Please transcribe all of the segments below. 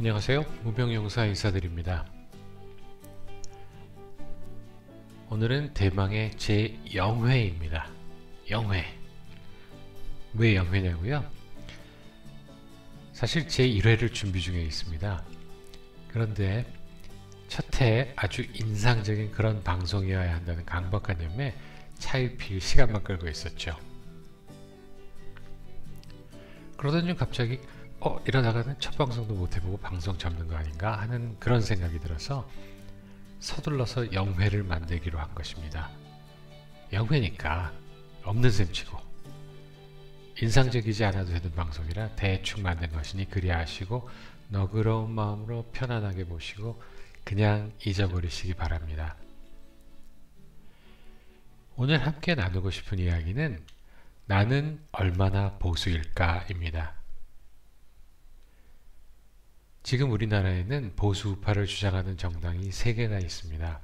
안녕하세요. 무병영사 인사드립니다. 오늘은 대망의 제0회입니다. 0회. 왜 0회냐고요? 사실 제1회를 준비 중에 있습니다. 그런데 첫해 아주 인상적인 그런 방송이어야 한다는 강박관념에 차일피일 시간만 끌고 있었죠. 그러던 중 갑자기 이러다가는 첫 방송도 못해보고 방송 접는 거 아닌가 하는 그런 생각이 들어서 서둘러서 0회를 만들기로 한 것입니다. 0회니까 없는 셈 치고 인상적이지 않아도 되는 방송이라 대충 만든 것이니 그리하시고 너그러운 마음으로 편안하게 보시고 그냥 잊어버리시기 바랍니다. 오늘 함께 나누고 싶은 이야기는 나는 얼마나 보수일까 입니다. 지금 우리나라에는 보수 우파를 주장하는 정당이 3개나 있습니다.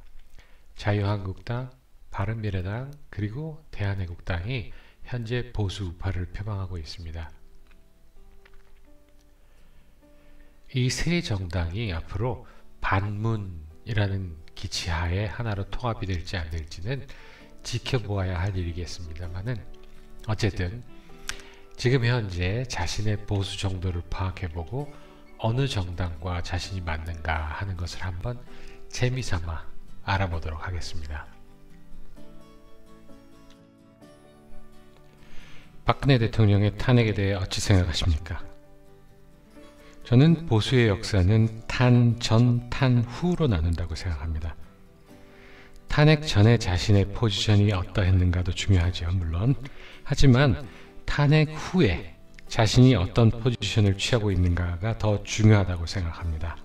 자유한국당, 바른미래당, 그리고 대한애국당이 현재 보수 우파를 표방하고 있습니다. 이 세 정당이 앞으로 반문이라는 기치하에 하나로 통합이 될지 안 될지는 지켜보아야 할 일이겠습니다만은 어쨌든 지금 현재 자신의 보수 정도를 파악해보고 어느 정당과 자신이 맞는가 하는 것을 한번 재미삼아 알아보도록 하겠습니다. 박근혜 대통령의 탄핵에 대해 어찌 생각하십니까? 저는 보수의 역사는 탄 전, 탄 후로 나눈다고 생각합니다. 탄핵 전에 자신의 포지션이 어떠했는가도 중요하죠, 물론. 하지만 탄핵 후에 자신이 어떤 포지션을 취하고 있는가가 더 중요하다고 생각합니다.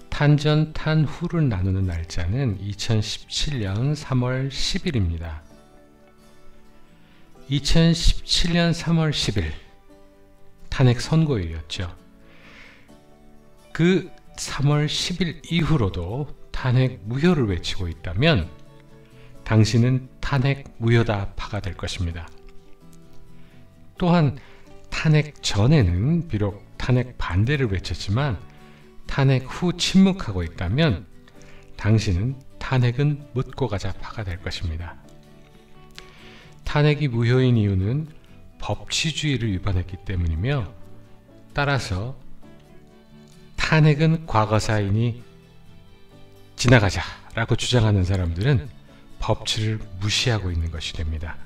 탄전, 탄후를 나누는 날짜는 2017년 3월 10일입니다. 2017년 3월 10일 탄핵 선고일이었죠. 그 3월 10일 이후로도 탄핵 무효를 외치고 있다면 당신은 탄핵 무효다파가 될 것입니다. 또한 탄핵 전에는 비록 탄핵 반대를 외쳤지만 탄핵 후 침묵하고 있다면 당신은 탄핵은 묻고 가자파가 될 것입니다. 탄핵이 무효인 이유는 법치주의를 위반했기 때문이며 따라서 탄핵은 과거사이니 지나가자 라고 주장하는 사람들은 법치를 무시하고 있는 것이 됩니다.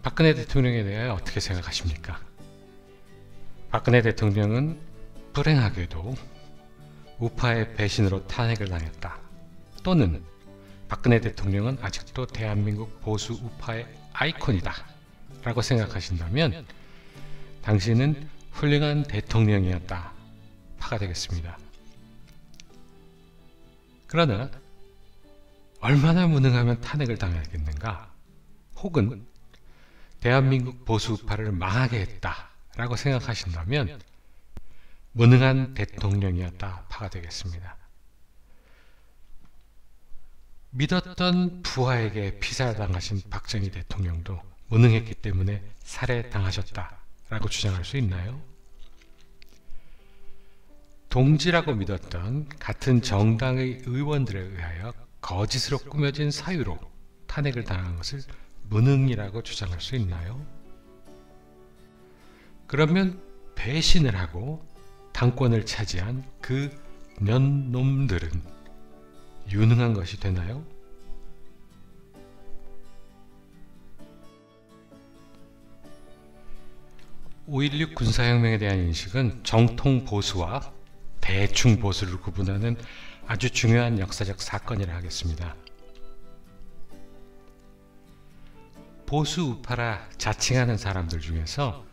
박근혜 대통령에 대해 어떻게 생각하십니까? 박근혜 대통령은 불행하게도 우파의 배신으로 탄핵을 당했다. 또는 박근혜 대통령은 아직도 대한민국 보수 우파의 아이콘이다 라고 생각하신다면 당신은 훌륭한 대통령이었다 파가 되겠습니다. 그러나 얼마나 무능하면 탄핵을 당하겠는가? 혹은 대한민국 보수 우파를 망하게 했다 라고 생각하신다면 무능한 대통령이었다 파가 되겠습니다. 믿었던 부하에게 피살당하신 박정희 대통령도 무능했기 때문에 살해당하셨다 라고 주장할 수 있나요? 동지라고 믿었던 같은 정당의 의원들에 의하여 거짓으로 꾸며진 사유로 탄핵을 당한 것을 무능이라고 주장할 수 있나요? 그러면 배신을 하고 당권을 차지한 그 년놈들은 유능한 것이 되나요? (5.16) 군사혁명에 대한 인식은 정통 보수와 대충 보수를 구분하는 아주 중요한 역사적 사건이라 하겠습니다. 보수 우파라 자칭하는 사람들 중에서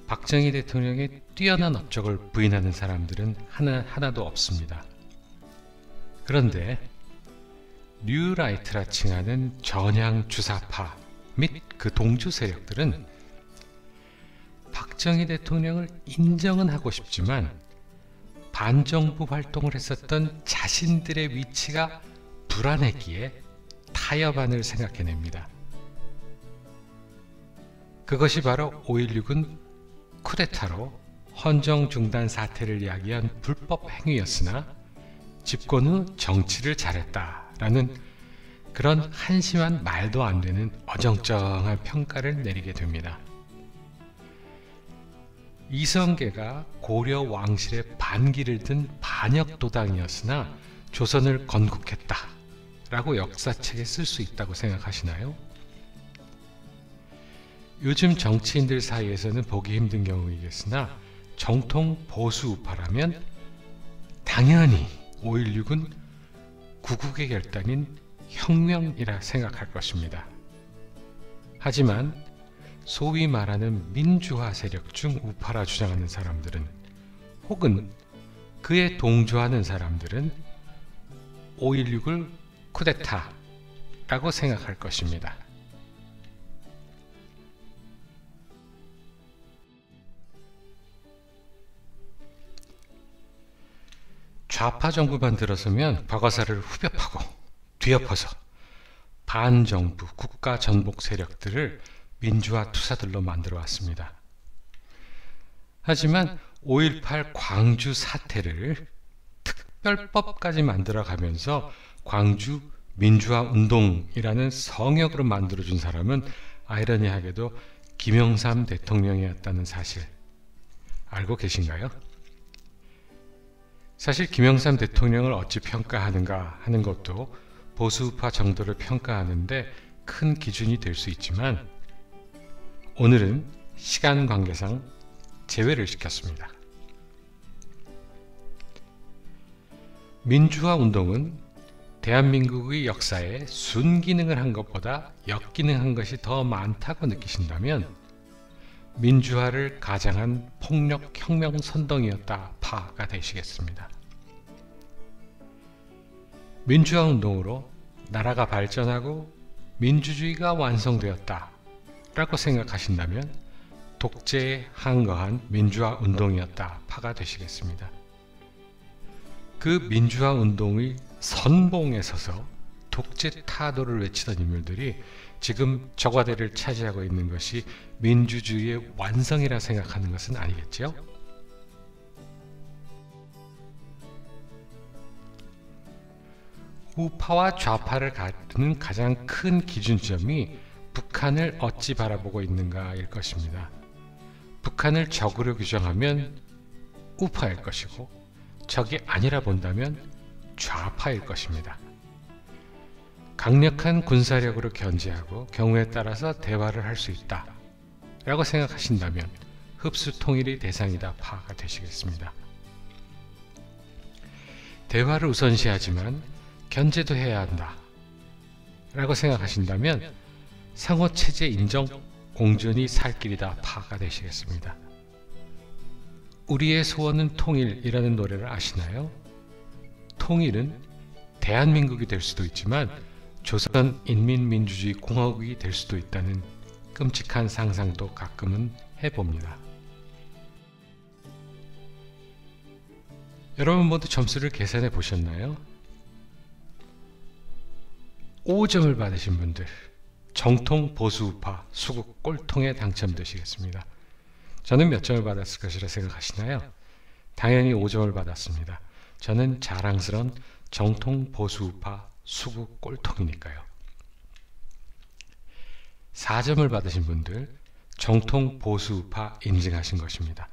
박정희 대통령의 뛰어난 업적을 부인하는 사람들은 하나도 없습니다. 그런데 뉴라이트라 칭하는 전향 주사파 및 그 동주 세력들은 박정희 대통령을 인정은 하고 싶지만 반정부 활동을 했었던 자신들의 위치가 불안했기에 타협안을 생각해냅니다. 그것이 바로 5.16은 쿠데타로 헌정 중단 사태를 이야기한 불법 행위였으나 집권 후 정치를 잘했다라는 그런 한심한 말도 안 되는 어정쩡한 평가를 내리게 됩니다. 이성계가 고려 왕실의 반기를 든 반역도당이었으나 조선을 건국했다 라고 역사책에 쓸 수 있다고 생각하시나요? 요즘 정치인들 사이에서는 보기 힘든 경우이겠으나 정통 보수 우파라면 당연히 5.16은 구국의 결단인 혁명이라 생각할 것입니다. 하지만 소위 말하는 민주화 세력 중 우파라 주장하는 사람들은 혹은 그에 동조하는 사람들은 5.16을 쿠데타라고 생각할 것입니다. 좌파 정부만 들어서면 과거사를 후벼파고 뒤엎어서 반정부 국가 전복 세력들을 민주화 투사들로 만들어 왔습니다. 하지만 5.18 광주 사태를 특별법까지 만들어 가면서 광주 민주화 운동이라는 성역으로 만들어준 사람은 아이러니하게도 김영삼 대통령이었다는 사실 알고 계신가요? 사실 김영삼 대통령을 어찌 평가하는가 하는 것도 보수우파 정도를 평가하는데 큰 기준이 될 수 있지만 오늘은 시간 관계상 제외를 시켰습니다. 민주화 운동은 대한민국의 역사에 순기능을 한 것보다 역기능한 것이 더 많다고 느끼신다면 민주화를 가장한 폭력혁명 선동이었다 파가 되시겠습니다. 민주화 운동으로 나라가 발전하고 민주주의가 완성되었다 라고 생각하신다면 독재에 항거한 민주화 운동이었다 파가 되시겠습니다. 그 민주화 운동의 선봉에 서서 독재 타도를 외치던 인물들이 지금 저과대를 차지하고 있는 것이 민주주의의 완성이라 생각하는 것은 아니겠죠? 우파와 좌파를 가르는 가장 큰 기준점이 북한을 어찌 바라보고 있는가일 것입니다. 북한을 적으로 규정하면 우파일 것이고 적이 아니라 본다면 좌파일 것입니다. 강력한 군사력으로 견제하고 경우에 따라서 대화를 할 수 있다 라고 생각하신다면 흡수 통일의 대상이다 파가 되시겠습니다. 대화를 우선시하지만 견제도 해야 한다 라고 생각하신다면 상호체제 인정 공존이 살 길이다 파가 되시겠습니다. 우리의 소원은 통일이라는 노래를 아시나요? 통일은 대한민국이 될 수도 있지만 조선인민민주주의 공화국이 될 수도 있다는 끔찍한 상상도 가끔은 해봅니다. 여러분 모두 점수를 계산해 보셨나요? 5점을 받으신 분들 정통 보수우파 수국 꼴통에 당첨되시겠습니다. 저는 몇 점을 받았을 것이라 생각하시나요? 당연히 5점을 받았습니다. 저는 자랑스러운 정통 보수우파 수국 꼴통이니까요. 4점을 받으신 분들 정통 보수우파 인증하신 것입니다.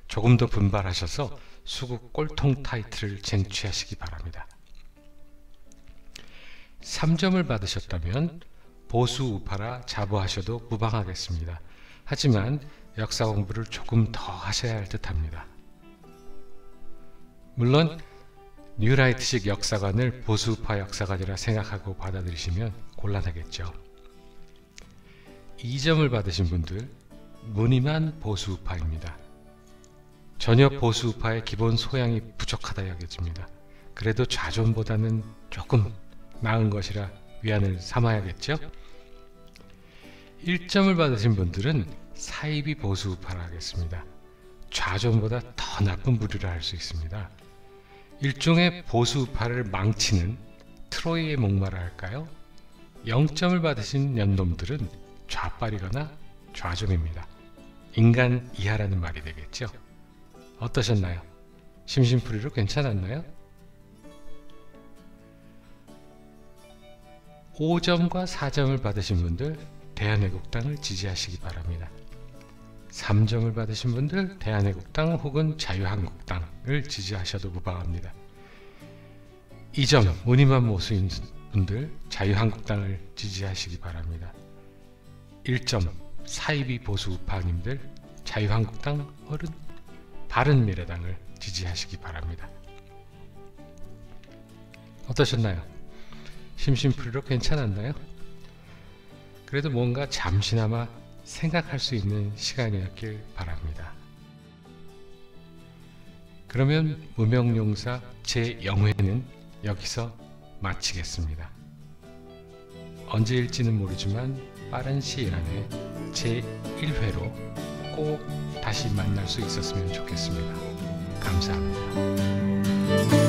조금 더 분발하셔서 수국 꼴통 타이틀을 쟁취하시기 바랍니다. 3점을 받으셨다면 보수우파라 자부하셔도 무방하겠습니다. 하지만 역사 공부를 조금 더 하셔야 할 듯합니다. 물론 뉴라이트식 역사관을 보수우파 역사관이라 생각하고 받아들이시면 곤란하겠죠. 2점을 받으신 분들 무늬만 보수우파입니다. 전혀 보수우파의 기본 소양이 부족하다 여겨집니다. 그래도 좌존보다는 조금 나은 것이라 위안을 삼아야겠죠. 1점을 받으신 분들은 사이비 보수우파라 하겠습니다. 좌존보다 더 나쁜 부류라 할 수 있습니다. 일종의 보수우파를 망치는 트로이의 목마라 할까요? 0점을 받으신 년놈들은 좌빨이거나 좌존입니다. 인간 이하라는 말이 되겠죠. 어떠셨나요? 심심풀이로 괜찮았나요? 5점과 4점을 받으신 분들 대한애국당을 지지하시기 바랍니다. 3점을 받으신 분들 대한애국당 혹은 자유한국당을 지지하셔도 무방합니다. 2점 무늬만 모수인 분들 자유한국당을 지지하시기 바랍니다. 1점 사이비 보수 우파님들 자유한국당 혹은 바른미래당을 지지하시기 바랍니다. 어떠셨나요? 심심풀이로 괜찮았나요? 그래도 뭔가 잠시나마 생각할 수 있는 시간이었길 바랍니다. 그러면 무명용사 제0회는 여기서 마치겠습니다. 언제일지는 모르지만 빠른 시일 안에 제1회로 꼭 다시 만날 수 있었으면 좋겠습니다. 감사합니다.